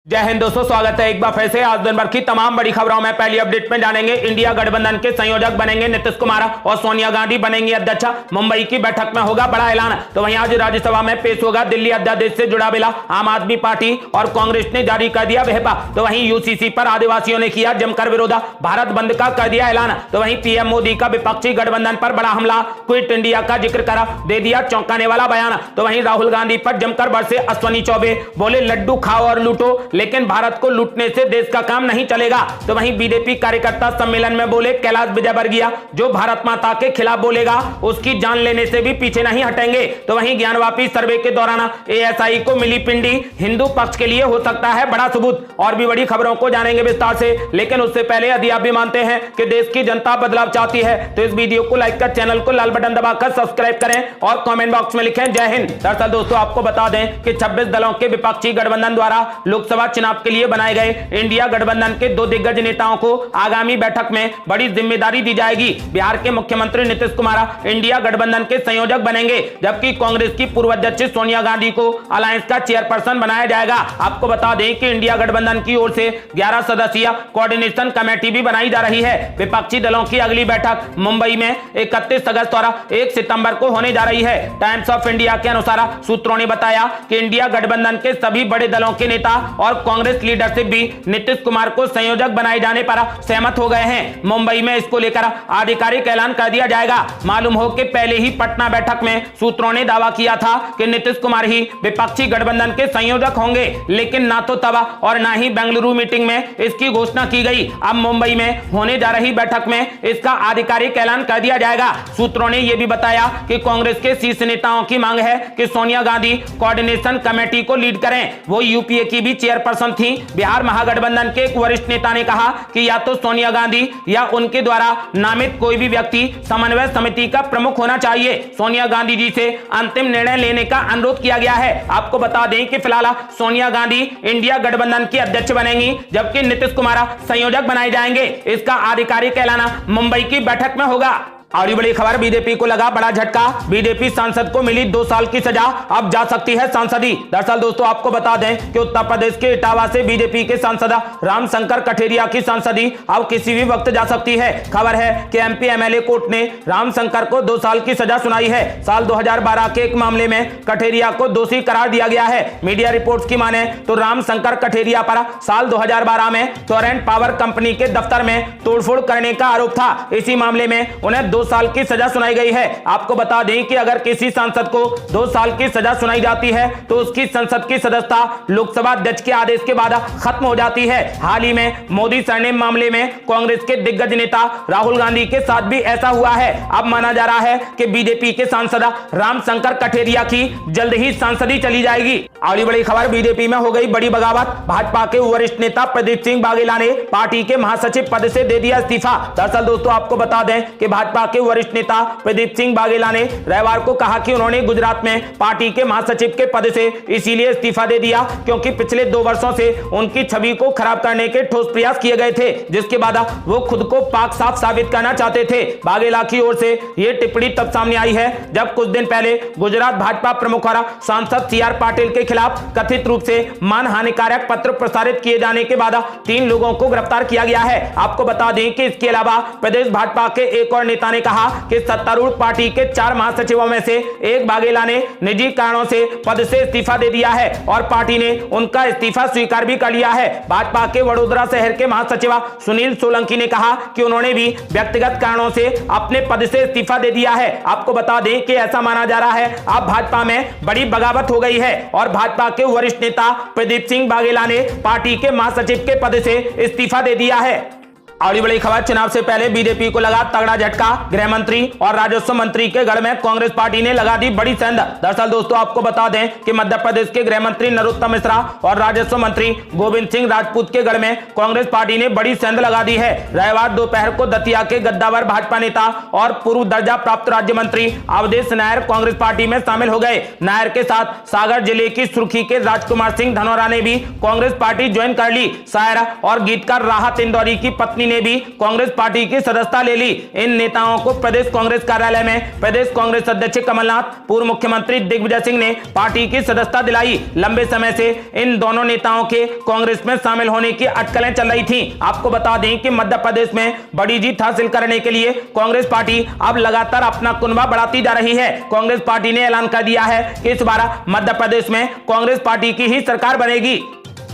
जय हिंद दोस्तों, स्वागत है एक बार फिर से। आज दिन भर की तमाम बड़ी खबरों में पहली अपडेट में जानेंगे। इंडिया गठबंधन के संयोजक बनेंगे नीतीश कुमार और सोनिया गांधी बनेंगी अध्यक्ष। मुंबई की बैठक में होगा बड़ा ऐलान। तो वहीं आज राज्यसभा में पेश होगा दिल्ली अध्यादेश से जुड़ा बिल। आम आदमी पार्टी और कांग्रेस ने जारी कर दिया व्हिप। तो वहीं यूसीसी पर आदिवासियों ने किया जमकर विरोध, भारत बंद का कर दिया ऐलान। तो वहीं पीएम मोदी का विपक्षी गठबंधन पर बड़ा हमला, क्विट इंडिया का जिक्र कर दे दिया चौंकाने वाला बयान। तो वहीं राहुल गांधी पर जमकर बरसे अश्विनी चौबे, बोले लड्डू खाओ और लूटो, लेकिन भारत को लूटने से देश का काम नहीं चलेगा। तो वहीं बीजेपी कार्यकर्ता सम्मेलन में बोले कैलाश विजयवर्गीय, जो भारत माता के खिलाफ बोलेगा उसकी जान लेने से भी पीछे नहीं हटेंगे। तो वहीं ज्ञानवापी सर्वे के दौरान एएसआई को मिली पिंडी, हिंदू पक्ष के लिए हो सकता है बड़ा सबूत। और भी बड़ी खबरों को जानेंगे विस्तार से, लेकिन उससे पहले यदि आप भी मानते हैं कि देश की जनता बदलाव चाहती है तो इस वीडियो को लाइक कर चैनल को लाल बटन दबाकर सब्सक्राइब करें और कमेंट बॉक्स में लिखें जय हिंद। दरअसल दोस्तों आपको बता दें कि 26 दलों के विपक्षी गठबंधन द्वारा लोकसभा चुनाव के लिए बनाए गए इंडिया गठबंधन के दो दिग्गज नेताओं को आगामी बैठक में बड़ी जिम्मेदारी दी जाएगी। बिहार के मुख्यमंत्री नीतीश कुमार इंडिया गठबंधन के संयोजक बनेंगे, जबकि कांग्रेस की पूर्व अध्यक्ष सोनिया गांधी को अलायंस का चेयरपर्सन बनाया जाएगा। आपको बता दें कि इंडिया गठबंधन की ओर से 11 सदस्यीय कोऑर्डिनेशन कमेटी भी बनाई जा रही है। विपक्षी दलों की अगली बैठक मुंबई में 31 अगस्त और 1 सितंबर को होने जा रही है। टाइम्स ऑफ इंडिया के अनुसार सूत्रों ने बताया कि इंडिया गठबंधन के सभी बड़े दलों के नेता और कांग्रेस लीडरशिप भी नीतीश कुमार को संयोजक बनाए जाने पर सहमत हो गए हैं। मुंबई में इसको लेकर आधिकारिक ऐलान कर दिया जाएगा। मालूम हो कि पहले ही पटना बैठक में सूत्रों ने दावा किया था कि नीतीश कुमार ही विपक्षी गठबंधन के संयोजक होंगे, लेकिन ना तो तब और ना ही बेंगलुरु मीटिंग में इसकी घोषणा की गई। अब मुंबई में होने जा रही बैठक में इसका आधिकारिक ऐलान कर दिया जाएगा। सूत्रों ने यह भी बताया कि कांग्रेस के शीर्ष नेताओं की मांग है कि सोनिया गांधी कोऑर्डिनेशन कमेटी को लीड करें। वो यूपीए की भी चेयरपर्सन थी। बिहार महागठबंधन के एक वरिष्ठ नेता ने कहा कि या तो सोनिया गांधी या उनके द्वारा नामित कोई भी व्यक्ति समन्वय समिति का प्रमुख होना चाहिए। सोनिया गांधी जी से अंतिम निर्णय लेने का अनुरोध किया गया है। आपको बता दें कि फिलहाल सोनिया गांधी इंडिया गठबंधन की अध्यक्ष बनेंगी, जबकि नीतीश कुमार संयोजक बनाए जाएंगे। इसका आधिकारिक ऐलान मुंबई की बैठक में होगा। और ये बड़ी खबर, बीजेपी को लगा बड़ा झटका, बीजेपी सांसद को मिली 2 साल की सजा, अब जा सकती है सांसदी। दरअसल दोस्तों आपको बता दें कि उत्तर प्रदेश के इटावा से बीजेपी के सांसद रामशंकर कठेरिया की सांसदी अब किसी भी वक्त जा सकती है। खबर है कि एमपी एमएलए कोर्ट ने रामशंकर को 2 साल की सजा सुनाई है। साल 2012 के एक मामले में कठेरिया को दोषी करार दिया गया है। मीडिया रिपोर्ट्स की माने तो रामशंकर कठेरिया पर साल 2012 में टोरेंट पावर कंपनी के दफ्तर में तोड़फोड़ करने का आरोप था। इसी मामले में उन्हें 2 साल की सजा सुनाई गई है। आपको बता दें कि अगर किसी सांसद को 2 साल की सजा सुनाई जाती है तो उसकी संसद की सदस्यता लोकसभा अध्यक्ष के आदेश के बाद खत्म हो जाती है। हाल ही में मोदी सरनेम मामले में कांग्रेस के दिग्गज नेता राहुल गांधी के साथ भी ऐसा हुआ है। अब माना जा रहा है कि बीजेपी के सांसद रामशंकर कठेरिया की जल्द ही सांसदी चली जाएगी। अगली बड़ी खबर, बीजेपी में हो गई बड़ी बगावत, भाजपा के वरिष्ठ नेता प्रदीप सिंह बाघेला ने पार्टी के महासचिव पद से दे दिया इस्तीफा। दरअसल दोस्तों आपको बता दें कि भाजपा के वरिष्ठ नेता प्रदीप सिंह बाघेला ने रविवार को कहा कि उन्होंने गुजरात में पार्टी के महासचिव के पद से इसीलिए इस्तीफा दे दिया क्योंकि पिछले 2 वर्षों से उनकी छवि को खराब करने के ठोस प्रयास किए गए थे, जिसके बाद वो खुद को पाक साफ साबित करना चाहते थे। बाघेला की ओर से यह टिप्पणी तब सामने आई है जब कुछ दिन पहले गुजरात भाजपा प्रमुख और सांसद सीआर पाटिल के खिलाफ कथित रूप से मानहानिकारक पत्र प्रसारित किए जाने के बाद 3 लोगों को गिरफ्तार किया गया है। आपको बता दें कि इसके अलावा प्रदेश भाजपा के एक और नेता ने कहा कि सत्तारूढ़ पार्टी के 4 महासचिवों में से एक बाघेला ने निजी कारणों से पद से इस्तीफा दे दिया है और पार्टी ने उनका इस्तीफा स्वीकार भी कर लिया है। भाजपा के वडोदरा शहर के महासचिव सुनील सोलंकी ने कहा कि उन्होंने भी व्यक्तिगत कारणों से अपने पद से इस्तीफा दे दिया है। आपको बता दें कि ऐसा माना जा रहा है अब भाजपा में बड़ी बगावत हो गई है और भाजपा के वरिष्ठ नेता प्रदीप सिंह बाघेला ने पार्टी के महासचिव के पद से इस्तीफा दे दिया है। और बड़ी खबर, चुनाव से पहले बीजेपी को लगा तगड़ा झटका, गृह मंत्री और राजस्व मंत्री के गढ़ में कांग्रेस पार्टी ने लगा दी बड़ी सेंध। दरअसल दोस्तों आपको बता दें कि मध्य प्रदेश के गृह मंत्री नरोत्तम मिश्रा और राजस्व मंत्री गोविंद सिंह राजपूत के गढ़ में कांग्रेस पार्टी ने बड़ी सेंध लगा दी है। रविवार दोपहर को दतिया के गद्दावर भाजपा नेता और पूर्व दर्जा प्राप्त राज्य मंत्री अवधेश नायर कांग्रेस पार्टी में शामिल हो गए। नायर के साथ सागर जिले की सुर्खी के राजकुमार सिंह धनोरा ने भी कांग्रेस पार्टी ज्वाइन कर ली। शायर और गीतकार राहत इंदौरी की पत्नी पत्नी ने भी कांग्रेस पार्टी की सदस्यता ले ली। इन नेताओं को प्रदेश कांग्रेस कार्यालय में प्रदेश कांग्रेस अध्यक्ष कमलनाथ, पूर्व मुख्यमंत्री दिग्विजय सिंह ने पार्टी की सदस्यता दिलाई। लंबे समय से इन दोनों नेताओं के कांग्रेस में शामिल होने की अटकलें चल रही थीं। आपको बता दें कि मध्य प्रदेश में बड़ी जीत हासिल करने के लिए कांग्रेस पार्टी अब लगातार अपना कुनबा बढ़ाती जा रही है। कांग्रेस पार्टी ने ऐलान कर दिया है कि इस बार मध्य प्रदेश में कांग्रेस पार्टी की ही सरकार बनेगी।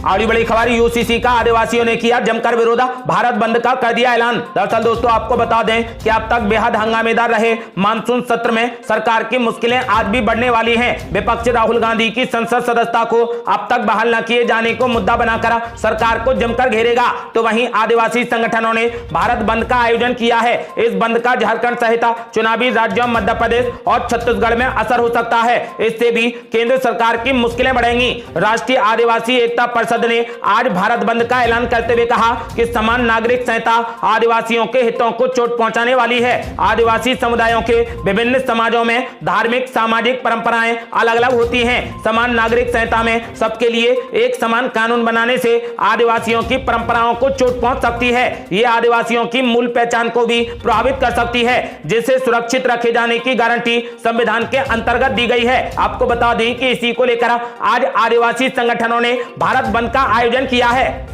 और बड़ी खबर, यूसीसी का आदिवासियों ने किया जमकर विरोध, भारत बंद का कर दिया ऐलान। दरअसल दोस्तों आपको बता दें कि अब तक बेहद हंगामेदार रहे मानसून सत्र में सरकार की मुश्किलें आज भी बढ़ने वाली हैं। विपक्ष राहुल गांधी की संसद सदस्यता को अब तक बहाल न किए जाने को मुद्दा बनाकर सरकार को जमकर घेरेगा। तो वहीं आदिवासी संगठनों ने भारत बंद का आयोजन किया है। इस बंद का झारखंड सहित चुनावी राज्यों मध्य प्रदेश और छत्तीसगढ़ में असर हो सकता है। इससे भी केंद्र सरकार की मुश्किलें बढ़ेंगी। राष्ट्रीय आदिवासी एकता परिषद ने आज भारत बंद का ऐलान करते हुए कहा कि समान नागरिक संहिता आदिवासियों के हितों को चोट पहुंचाने वाली है। आदिवासी समुदायों के विभिन्न समाजों में धार्मिक सामाजिक परंपराएं अलग अलग होती हैं। समान नागरिक संहिता में सबके लिए एक समान कानून बनाने से आदिवासियों की परंपराओं को चोट पहुंच सकती है। ये आदिवासियों की मूल पहचान को भी प्रभावित कर सकती है, जिसे सुरक्षित रखे जाने की गारंटी संविधान के अंतर्गत दी गई है। आपको बता दें कि इसी को लेकर आज आदिवासी संगठनों ने भारत का आयोजन किया है।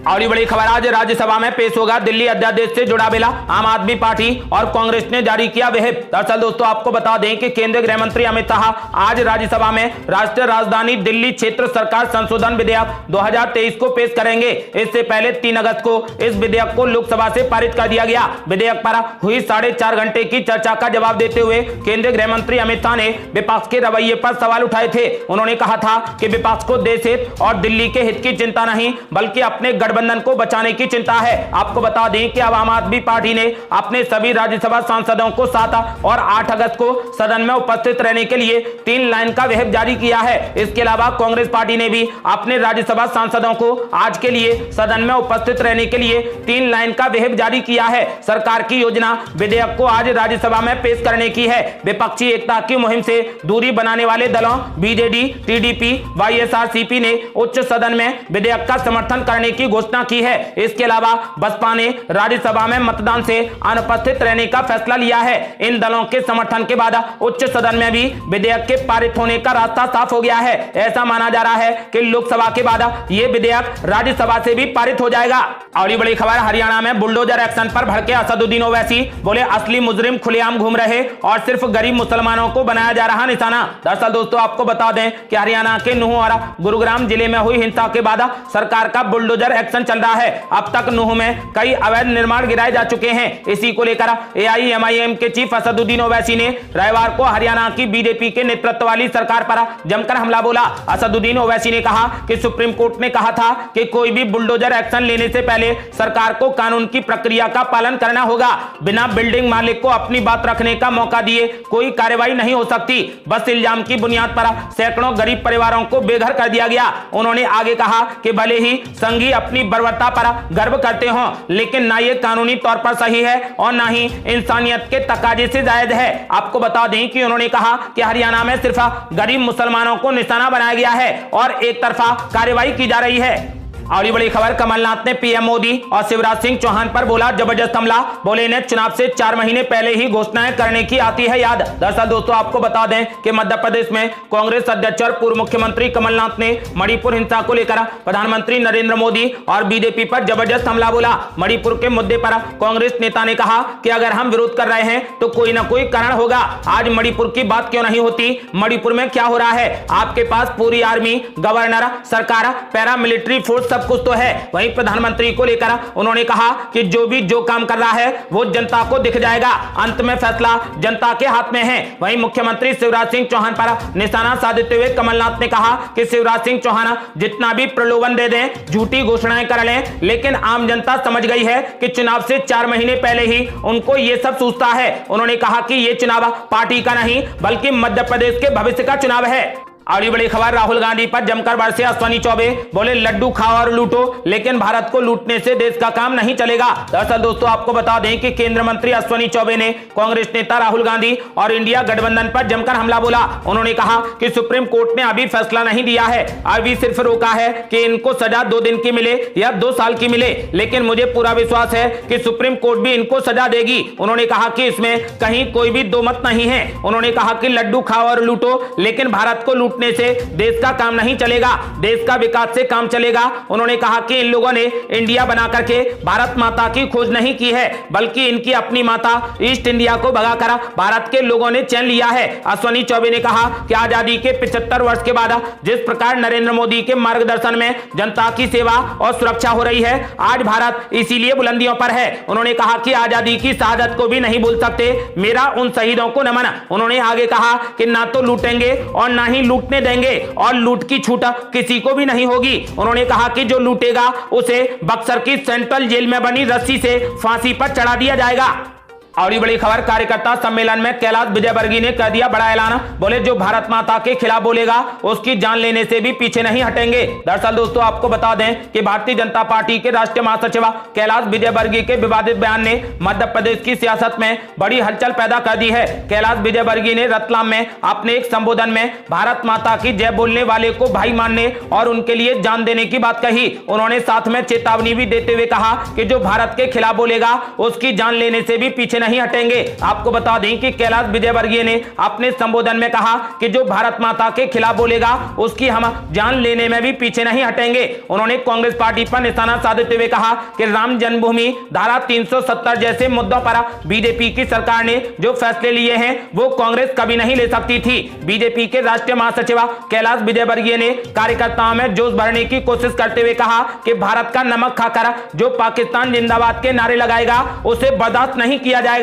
और ये बड़ी खबर, आज राज्यसभा में पेश होगा दिल्ली अध्यादेश से जुड़ा बिल, आम आदमी पार्टी और कांग्रेस ने जारी किया व्हिप। दरअसल दोस्तों आपको बता दें कि केंद्रीय गृह मंत्री अमित शाह आज राज्यसभा में राष्ट्रीय राजधानी दिल्ली क्षेत्र सरकार संशोधन विधेयक 2023 को पेश करेंगे। इससे पहले 3 अगस्त को इस विधेयक को लोकसभा से पारित कर दिया गया। विधेयक पर हुई 4.5 घंटे की चर्चा का जवाब देते हुए केंद्रीय गृह मंत्री अमित शाह ने विपक्ष के रवैये पर सवाल उठाए थे। उन्होंने कहा था कि विपक्ष को देश हित और दिल्ली के हित की चिंता नहीं, बल्कि अपने गठबंधन को बचाने की चिंता है। आपको बता दें कि अब आम आदमी पार्टी ने अपने सभी राज्यसभा सांसदों को 7 और 8 अगस्त को सदन में उपस्थित रहने के लिए 3 लाइन का व्हिप जारी किया है। इसके अलावा कांग्रेस पार्टी ने भी अपने राज्यसभा सांसदों को आज के लिए सदन में उपस्थित रहने के लिए 3 लाइन का व्हिप जारी किया है। सरकार की योजना विधेयक को आज राज्यसभा में पेश करने की है। विपक्षी एकता की मुहिम से दूरी बनाने वाले दलों बीजेडी, टीडीपी, वाईएसआरसीपी ने उच्च सदन में विधेयक का समर्थन करने की घोषणा की है। इसके अलावा बसपा ने राज्यसभा में मतदान से अनुपस्थित रहने का फैसला लिया है। इन दलों के समर्थन के बाद उच्च सदन में भी विधेयक के पारित होने का रास्ता साफ हो गया है। ऐसा माना जा रहा है कि लोकसभा के बाद यह विधेयक राज्यसभा से भी पारित हो जाएगा। और ये बड़ी खबर, हरियाणा में बुलडोजर एक्शन पर भड़के असदुद्दीन ओवैसी, बोले असली मुजरिम खुलेआम घूम रहे और सिर्फ गरीब मुसलमानों को बनाया जा रहा निशाना। दरअसल दोस्तों आपको बता दें कि हरियाणा के नूह और गुरुग्राम जिले में हुई हिंसा के बाद सरकार का बुलडोजर एक्शन चल रहा है। अब तक नूह में कई अवैध निर्माण गिराए जा चुके हैं। इसी को लेकर एआईएमआईएम के चीफ असदुद्दीन ओवैसी ने रविवार को हरियाणा की बीजेपी के नेतृत्व वाली सरकार पर जमकर हमला बोला। असदुद्दीन ओवैसी ने कहा कि सुप्रीम कोर्ट ने कहा था कि कोई भी बुलडोजर एक्शन लेने से पहले सरकार को कानून की प्रक्रिया का पालन करना होगा। बिना बिल्डिंग मालिक को अपनी बात रखने का मौका दिए कोई कार्रवाई नहीं हो सकती। बस इल्जाम की बुनियाद पर सैकड़ों गरीब परिवारों को बेघर कर दिया गया। उन्होंने आगे कहा कि भले ही संघी अपनी बर्बरता पर गर्व करते हो, लेकिन ना ये कानूनी तौर पर सही है और ना ही इंसानियत के तकाजे से जायज है। आपको बता दें कि उन्होंने कहा कि हरियाणा में सिर्फ गरीब मुसलमानों को निशाना बनाया गया है और एक तरफा कार्रवाई की जा रही है। और ये बड़ी खबर, कमलनाथ ने पीएम मोदी और शिवराज सिंह चौहान पर बोला जबरदस्त हमला, बोले इन्हें चुनाव से 4 महीने पहले ही घोषणाएं करने की आती है याद। दरअसल दोस्तों आपको बता दें कि मध्य प्रदेश में कांग्रेस अध्यक्ष और पूर्व मुख्यमंत्री कमलनाथ ने मणिपुर हिंसा को लेकर प्रधानमंत्री नरेंद्र मोदी और बीजेपी पर जबरदस्त हमला बोला। मणिपुर के मुद्दे पर कांग्रेस नेता ने कहा कि अगर हम विरोध कर रहे हैं तो कोई ना कोई कारण होगा। आज मणिपुर की बात क्यों नहीं होती? मणिपुर में क्या हो रहा है? आपके पास पूरी आर्मी, गवर्नर, सरकार, पैरामिलिट्री फोर्स सब कुछ तो है। वहीं प्रधानमंत्री को लेकर उन्होंने कहा कि जो काम कर रहा है वो जनता को दिख जाएगा, अंत में फैसला जनता के हाथ में है। वहीं मुख्यमंत्री शिवराज सिंह चौहान पर निशाना साधते हुए कमलनाथ ने कहा कि शिवराज सिंह चौहान जितना भी प्रलोभन दे दें, झूठी घोषणाएं कर लें, लेकिन आम जनता समझ गई है कि चुनाव से 4 महीने पहले ही उनको ये सब सूझता है। उन्होंने कहा कि ये चुनाव पार्टी का नहीं बल्कि मध्य प्रदेश के भविष्य का चुनाव है। और ये बड़ी खबर, राहुल गांधी पर जमकर बरसे अश्विनी चौबे, बोले लड्डू खाओ और लूटो, लेकिन भारत को लूटने से देश का काम नहीं चलेगा। दरअसल दोस्तों आपको बता दें कि केंद्रीय मंत्री अश्विनी चौबे ने कांग्रेस नेता राहुल गांधी और इंडिया गठबंधन पर जमकर हमला बोला। उन्होंने कहा कि सुप्रीम कोर्ट ने अभी फैसला नहीं दिया है, अभी सिर्फ रोका है कि इनको सजा 2 दिन की मिले या 2 साल की मिले, लेकिन मुझे पूरा विश्वास है कि सुप्रीम कोर्ट भी इनको सजा देगी। उन्होंने कहा कि इसमें कहीं कोई भी दो मत नहीं है। उन्होंने कहा कि लड्डू खाओ और लूटो, लेकिन भारत को लूटने से देश का काम नहीं चलेगा, देश का विकास से काम चलेगा। उन्होंने कहा कि इन लोगों ने इंडिया बना करके भारत माता की खोज नहीं की है, बल्कि इनकी अपनी माता ईस्ट इंडिया को भगाकर भारत के लोगों ने चैन लिया है। अश्विनी चौबे ने कहा कि आजादी के 75 वर्ष के बाद जिस प्रकार नरेंद्र मोदी के मार्गदर्शन में जनता की सेवा और सुरक्षा हो रही है, आज भारत इसीलिए बुलंदियों पर है। उन्होंने कहा कि आजादी की शहादत को भी नहीं भूल सकते, मेरा उन शहीदों को नमन। उन्होंने आगे कहा कि ना तो लूटेंगे और ना ही लूटने देंगे, और लूट की छूट किसी को भी नहीं होगी। उन्होंने कहा कि जो लूटेगा उसे बक्सर की सेंट्रल जेल में बनी रस्सी से फांसी पर चढ़ा दिया जाएगा। और ये बड़ी खबर, कार्यकर्ता सम्मेलन में कैलाश विजयवर्गीय ने कर दिया बड़ा ऐलान, बोले जो भारत माता के खिलाफ बोलेगा उसकी जान लेने से भी पीछे नहीं हटेंगे। दरअसल दोस्तों आपको बता दें कि भारतीय जनता पार्टी के राष्ट्रीय महासचिव कैलाश विजयवर्गीय के विवादित बयान ने मध्य प्रदेश की सियासत में बड़ी हलचल पैदा कर दी है। कैलाश विजयवर्गीय ने रतलाम में अपने एक संबोधन में भारत माता की जय बोलने वाले को भाई मानने और उनके लिए जान देने की बात कही। उन्होंने साथ में चेतावनी भी देते हुए कहा कि जो भारत के खिलाफ बोलेगा उसकी जान लेने से भी पीछे नहीं हटेंगे। आपको बता दें कि कैलाश विजयवर्गीय ने अपने संबोधन में कहा कि जो भारत माता के खिलाफ बोलेगा उसकी हम जान लेने में भी पीछे नहीं हटेंगे। उन्होंने कांग्रेस पार्टी पर निशाना साधते हुए कहा कि राम जन्मभूमि, धारा 370 जैसे मुद्दों पर बीजेपी की सरकार ने जो फैसले लिए हैं वो कांग्रेस कभी नहीं ले सकती थी। बीजेपी के राष्ट्रीय महासचिव कैलाश विजयवर्गीय ने कार्यकर्ताओं में जोश भरने की कोशिश करते हुए कहा कि भारत का नमक खाकर जो पाकिस्तान जिंदाबाद के नारे लगाएगा उसे बर्दाश्त नहीं किया जाएगा।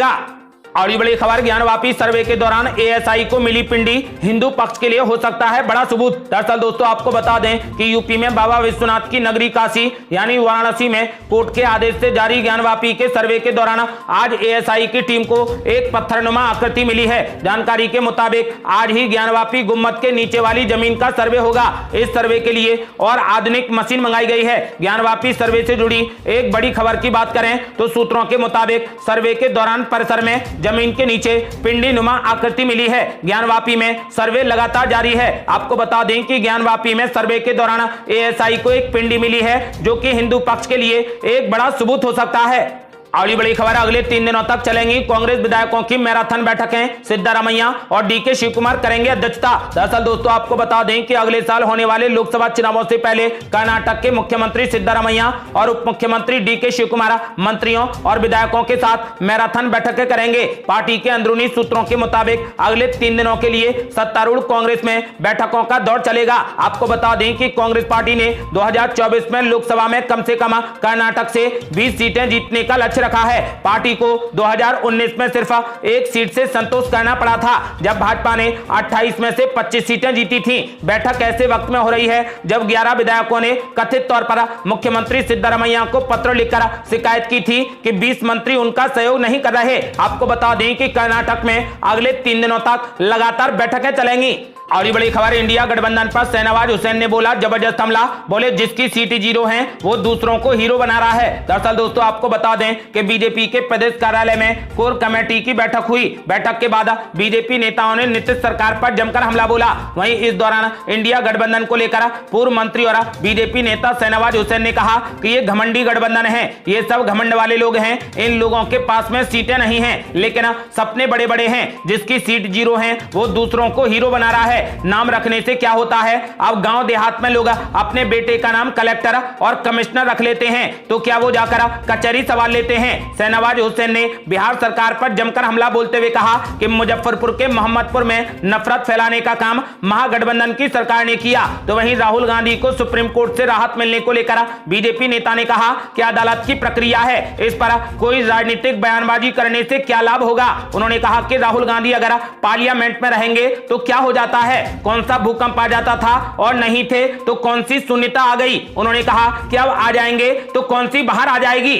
और ये बड़ी खबर, ज्ञानवापी सर्वे के दौरान एएसआई को मिली पिंडी हिंदू पक्ष के लिए हो सकता है बड़ा सबूत। दरअसल दोस्तों आपको बता दें कि यूपी में बाबा विश्वनाथ की नगरी काशी यानी वाराणसी में कोर्ट के आदेश से जारी ज्ञानवापी के सर्वे के दौरान आज एएसआई की टीम को एक पत्थरनुमा आकृति मिली है। जानकारी के मुताबिक आज ही ज्ञानवापी गुम्मद के नीचे वाली जमीन का सर्वे होगा। इस सर्वे के लिए और आधुनिक मशीन मंगाई गई है। ज्ञानवापी सर्वे से जुड़ी एक बड़ी खबर की बात करें तो सूत्रों के मुताबिक सर्वे के दौरान परिसर में जमीन के नीचे पिंडी नुमा आकृति मिली है। ज्ञानवापी में सर्वे लगातार जारी है। आपको बता दें कि ज्ञानवापी में सर्वे के दौरान एएसआई को एक पिंडी मिली है जो कि हिंदू पक्ष के लिए एक बड़ा सबूत हो सकता है। और ये बड़ी खबर, अगले 3 दिनों तक चलेंगी कांग्रेस विधायकों की मैराथन बैठकें, सिद्धारमैया और डीके शिवकुमार करेंगे अध्यक्षता। दरअसल दोस्तों आपको बता दें कि अगले साल होने वाले लोकसभा चुनावों से पहले कर्नाटक के मुख्यमंत्री सिद्धारमैया और उप मुख्यमंत्री डीके शिवकुमार मंत्रियों और विधायकों के साथ मैराथन बैठकें करेंगे। पार्टी के अंदरूनी सूत्रों के मुताबिक अगले 3 दिनों के लिए सत्तारूढ़ कांग्रेस में बैठकों का दौर चलेगा। आपको बता दें कि कांग्रेस पार्टी ने 2024 में लोकसभा में कम से कम कर्नाटक से 20 सीटें जीतने का लक्ष्य रखा है। पार्टी को 2019 में सिर्फ 1 सीट से संतोष करना पड़ा था, जब भाजपा ने 28 में से 25 सीटें जीती थी। बैठक ऐसे वक्त में हो रही है जब 11 विधायकों ने कथित तौर पर मुख्यमंत्री सिद्धारमैया को पत्र लिखकर शिकायत की थी कि 20 मंत्री उनका सहयोग नहीं कर रहे। आपको बता दें कि कर्नाटक में अगले 3 दिनों तक लगातार बैठकें चलेंगी। और ये बड़ी खबर, इंडिया गठबंधन पर शहनवाज हुसैन ने बोला जबरदस्त हमला, बोले जिसकी सीट 0 है वो दूसरों को हीरो बना रहा है। दरअसल दोस्तों आपको बता दें कि बीजेपी के प्रदेश कार्यालय में कोर कमेटी की बैठक हुई। बैठक के बाद बीजेपी नेताओं ने नीतीश सरकार पर जमकर हमला बोला। वहीं इस दौरान इंडिया गठबंधन को लेकर पूर्व मंत्री और बीजेपी नेता शहनवाज हुसैन ने कहा कि ये घमंडी गठबंधन है, ये सब घमंड वाले लोग हैं, इन लोगों के पास में सीटें नहीं है लेकिन सपने बड़े बड़े हैं। जिसकी सीट 0 है वो दूसरों को हीरो बना रहा है। नाम रखने से क्या होता है, अब गांव देहात में लोग अपने बेटे का नाम कलेक्टर और कमिश्नर रख लेते हैं तो क्या वो जाकर कचहरी सवाल लेते हैं। शहनवाज हुसैन ने बिहार सरकार पर जमकर हमला बोलते हुए कहा कि मुजफ्फरपुर के मोहम्मदपुर में नफरत फैलाने का काम महागठबंधन की सरकार ने किया। तो वहीं राहुल गांधी को सुप्रीम कोर्ट से राहत मिलने को लेकर बीजेपी नेता ने कहा कि अदालत की प्रक्रिया है, इस पर कोई राजनीतिक बयानबाजी करने से क्या लाभ होगा। उन्होंने कहा कि राहुल गांधी अगर पार्लियामेंट में रहेंगे तो क्या हो जाता है, कौन सा भूकंप आ जाता था, और नहीं थे तो कौन सी शून्यता आ गई। उन्होंने कहा कि अब आ जाएंगे तो कौन सी बाहर आ जाएगी।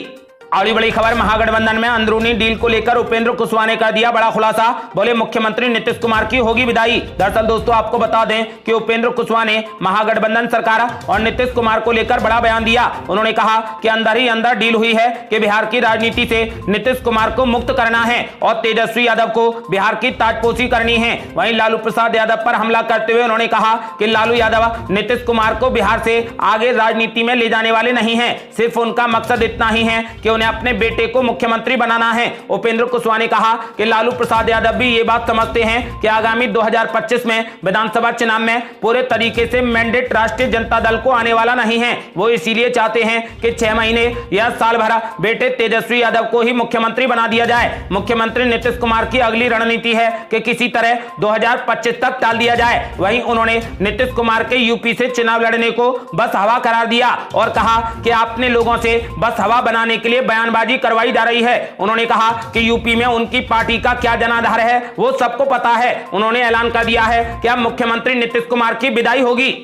और बड़ी खबर, महागठबंधन में अंदरूनी डील को लेकर उपेंद्र कुशवाहा ने कर दिया बड़ा खुलासा। बोले मुख्यमंत्री नीतीश कुमार की होगी विदाई। दरअसल दोस्तों आपको बता दें कि उपेंद्र कुशवाहा ने महागठबंधन सरकार और नीतीश कुमार को लेकर बड़ा बयान दिया। उन्होंने कहा कि अंदर ही अंदर डील हुई है कि बिहार की राजनीति से नीतीश कुमार को मुक्त करना है और तेजस्वी यादव को बिहार की ताजपोशी करनी है। वहीं लालू प्रसाद यादव पर हमला करते हुए उन्होंने कहा कि लालू यादव नीतीश कुमार को बिहार से आगे राजनीति में ले जाने वाले नहीं है, सिर्फ उनका मकसद इतना ही है कि उन्हें अपने बेटे को मुख्यमंत्री बनाना है। उपेंद्र कुशवाहा ने कहा कि लालू प्रसाद यादव भी ये बात समझते हैं कि आगामी 2025 में विधानसभा चुनाव में पूरे तरीके से मैंडेट राष्ट्रीय जनता दल को आने वाला नहीं है। वो इसीलिए चाहते हैं कि 6 महीने या साल भर बेटे तेजस्वी यादव को ही मुख्यमंत्री बना दिया जाए। मुख्यमंत्री नीतीश कुमार की अगली रणनीति है कि किसी तरह 2025 तक टाल दिया जाए। वहीं उन्होंने नीतीश कुमार के यूपी से चुनाव लड़ने को बस हवा करार दिया और कहा कि आपने लोगों से बस हवा बनाने के लिए बयानबाजी करवाई जा रही है। उन्होंने कहा कि यूपी में उनकी पार्टी का क्या जनाधार है वो सबको पता है। उन्होंने ऐलान कर दिया है कि अब मुख्यमंत्री नीतीश कुमार की विदाई होगी।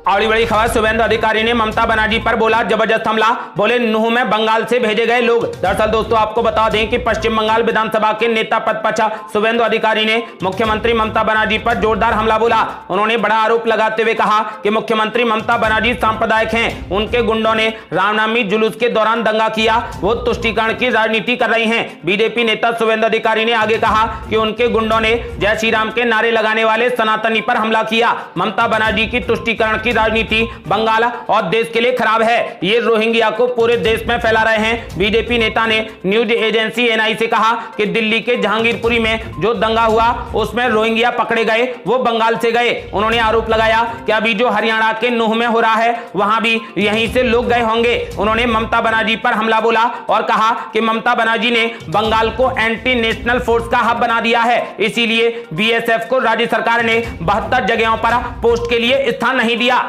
और बड़ी खबर, शुभेंदु अधिकारी ने ममता बनर्जी पर बोला जबरदस्त हमला। बोले नूह में बंगाल से भेजे गए लोग। दरअसल दोस्तों आपको बता दें कि पश्चिम बंगाल विधानसभा के नेता प्रतिपक्ष शुभेंदु अधिकारी ने मुख्यमंत्री ममता बनर्जी पर जोरदार हमला बोला। उन्होंने बड़ा आरोप लगाते हुए कहा कि मुख्यमंत्री ममता बनर्जी सांप्रदायिक हैं, उनके गुंडों ने रामनवमी जुलूस के दौरान दंगा किया, वो तुष्टीकरण की राजनीति कर रही है। बीजेपी नेता शुभेंदु अधिकारी ने आगे कहा कि उनके गुंडों ने जय श्री राम के नारे लगाने वाले सनातनी पर हमला किया। ममता बनर्जी की तुष्टीकरण की राजनीति बंगाल और देश के लिए खराब है, ये रोहिंग्या को पूरे देश में फैला रहे हैं। बीजेपी नेता ने न्यूज एजेंसी एनआई से कहा कि दिल्ली के जहांगीरपुरी में जो दंगा हुआ उसमें रोहिंग्या पकड़े गए, वो बंगाल से गए। उन्होंने आरोप लगाया कि अभी जो हरियाणा के नूह में हो रहा है वहां भी यहीं से लोग गए होंगे। उन्होंने ममता बनर्जी पर हमला बोला और कहा कि ममता बनर्जी ने बंगाल को एंटी नेशनल फोर्स का हब बना दिया है, इसीलिए बीएसएफ को राज्य सरकार ने 72 जगहों पर पोस्ट के लिए स्थान नहीं दिया।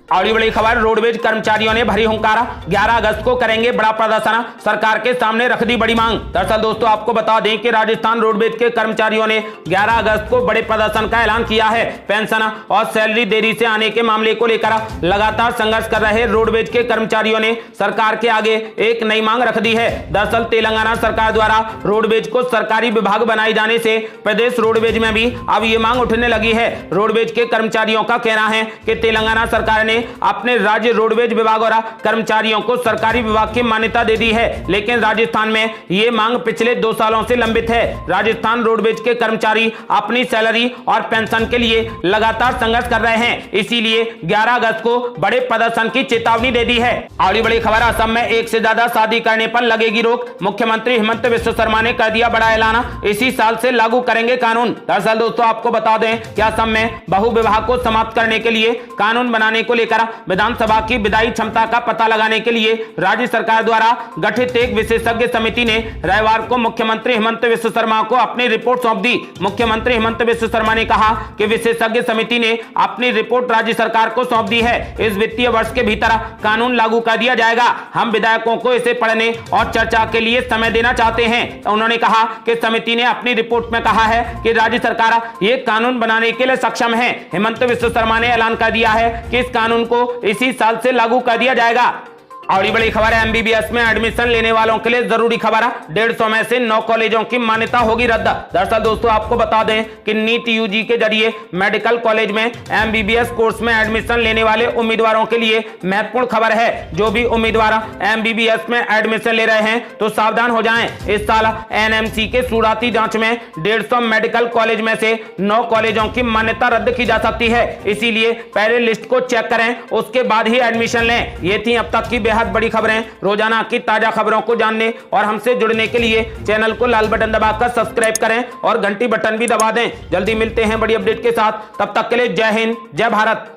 और बड़ी खबर, रोडवेज कर्मचारियों ने भरी हुंकार, 11 अगस्त को करेंगे बड़ा प्रदर्शन, सरकार के सामने रख दी बड़ी मांग। दरअसल दोस्तों आपको बता दें कि राजस्थान रोडवेज के कर्मचारियों ने 11 अगस्त को बड़े प्रदर्शन का ऐलान किया है। पेंशन और सैलरी देरी से आने के मामले को लेकर लगातार संघर्ष कर रहे रोडवेज के कर्मचारियों ने सरकार के आगे एक नई मांग रख दी है। दरअसल तेलंगाना सरकार द्वारा रोडवेज को सरकारी विभाग बनाए जाने से प्रदेश रोडवेज में भी अब ये मांग उठने लगी है। रोडवेज के कर्मचारियों का कहना है कि तेलंगाना सरकार ने अपने राज्य रोडवेज विभाग और कर्मचारियों को सरकारी विभाग की मान्यता दे दी है, लेकिन राजस्थान में ये मांग पिछले 2 सालों से लंबित है। राजस्थान रोडवेज के कर्मचारी अपनी सैलरी और पेंशन के लिए लगातार संघर्ष कर रहे हैं, इसीलिए 11 अगस्त को बड़े प्रदर्शन की चेतावनी दे दी है। और बड़ी खबर, असम में एक से ज्यादा शादी करने पर लगेगी रोक, मुख्यमंत्री हेमंत बिस्वा शर्मा ने कर दिया बड़ा ऐलान, इसी साल से लागू करेंगे कानून। दरअसल दोस्तों आपको बता दें कि असम में बहु विवाह को समाप्त करने के लिए कानून बनाने को लेकर विधानसभा की विधायी क्षमता का पता लगाने के लिए राज्य सरकार द्वारा गठित एक विशेषज्ञ समिति ने रविवार को मुख्यमंत्री हेमंत बिस्वा शर्मा को अपनी रिपोर्ट सौंप दी। मुख्यमंत्री हेमंत बिस्वा शर्मा ने कहा कि विशेषज्ञ समिति ने अपनी रिपोर्ट राज्य सरकार को सौंप दी है, इस वित्तीय वर्ष के भीतर कानून लागू कर दिया जाएगा। हम विधायकों को इसे पढ़ने और चर्चा के लिए समय देना चाहते हैं। उन्होंने कहा कि समिति ने अपनी रिपोर्ट में कहा है कि राज्य सरकार ये कानून बनाने के लिए सक्षम है। हेमंत बिस्वा शर्मा ने ऐलान कर दिया है कि इस कानून को इसी साल से लागू कर दिया जाएगा। और ये बड़ी खबर है, एमबीबीएस में एडमिशन लेने वालों के लिए जरूरी खबर, 150 में से 9 कॉलेजों की मान्यता होगी रद्द। दरअसल दोस्तों आपको बता दें कि नीट यूजी के जरिए मेडिकल कॉलेज में एमबीबीएस कोर्स में एडमिशन लेने वाले उम्मीदवारों के लिए महत्वपूर्ण खबर है। जो भी उम्मीदवार एमबीबीएस में एडमिशन ले रहे हैं तो सावधान हो जाएं। इस साल एनएमसी के शुरुआती जांच में 150 मेडिकल कॉलेज में से 9 कॉलेजों की मान्यता रद्द की जा सकती है, इसीलिए पहले लिस्ट को चेक करें, उसके बाद ही एडमिशन लें। ये थी अब तक की बड़ी खबरें। रोजाना की ताजा खबरों को जानने और हमसे जुड़ने के लिए चैनल को लाल बटन दबाकर सब्सक्राइब करें और घंटी बटन भी दबा दें। जल्दी मिलते हैं बड़ी अपडेट के साथ, तब तक के लिए जय हिंद, जय भारत।